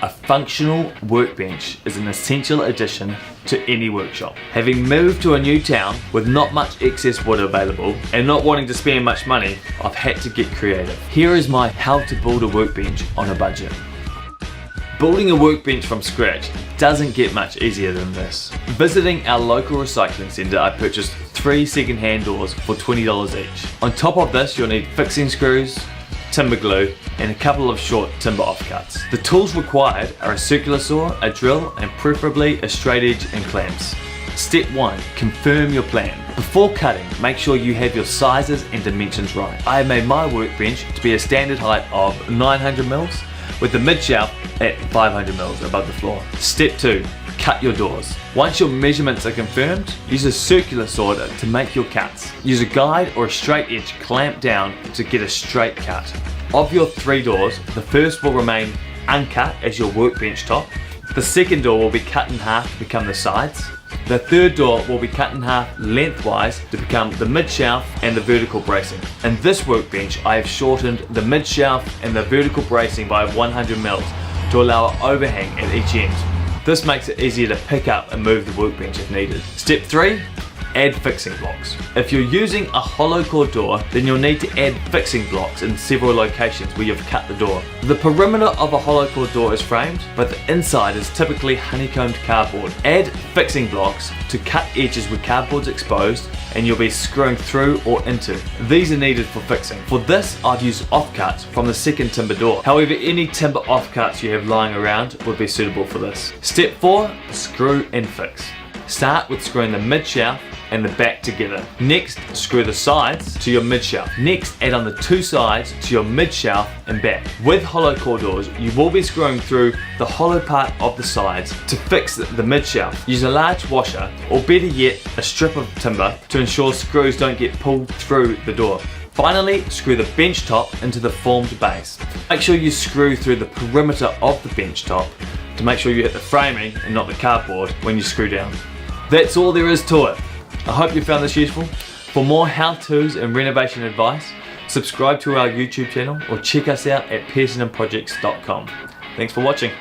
A functional workbench is an essential addition to any workshop. Having moved to a new town with not much excess wood available and not wanting to spend much money, I've had to get creative. Here is my how to build a workbench on a budget. Building a workbench from scratch doesn't get much easier than this. Visiting our local recycling centre, I purchased 3 second-hand doors for $20 each. On top of this, you'll need fixing screws, timber glue, and a couple of short timber offcuts. The tools required are a circular saw, a drill, and preferably a straight edge and clamps. Step 1. Confirm your plan. Before cutting, make sure you have your sizes and dimensions right. I have made my workbench to be a standard height of 900mm with the mid-shelf at 500mm above the floor. Step 2. Cut your doors. Once your measurements are confirmed, use a circular saw to make your cuts. Use a guide or a straight edge clamp down to get a straight cut. Of your 3 doors, the first will remain uncut as your workbench top. The second door will be cut in half to become the sides. The third door will be cut in half lengthwise to become the mid-shelf and the vertical bracing. In this workbench, I have shortened the mid-shelf and the vertical bracing by 100mm to allow an overhang at each end. This makes it easier to pick up and move the workbench if needed. Step 3. Add fixing blocks. If you're using a hollow core door, then you'll need to add fixing blocks in several locations where you've cut the door. The perimeter of a hollow core door is framed, but the inside is typically honeycombed cardboard. Add fixing blocks to cut edges where cardboard's exposed and you'll be screwing through or into. These are needed for fixing. For this, I've used offcuts from the second timber door. However, any timber offcuts you have lying around would be suitable for this. Step 4. Screw and fix. Start with screwing the mid-shelf and the back together. Next, screw the sides to your mid-shelf. Next, add on the 2 sides to your mid-shelf and back. With hollow core doors, you will be screwing through the hollow part of the sides to fix the mid-shelf. Use a large washer, or better yet, a strip of timber to ensure screws don't get pulled through the door. Finally, screw the bench top into the formed base. Make sure you screw through the perimeter of the bench top to make sure you hit the framing and not the cardboard when you screw down. That's all there is to it. I hope you found this useful. For more how-tos and renovation advice, subscribe to our YouTube channel or check us out at pearsonandprojects.com. Thanks for watching.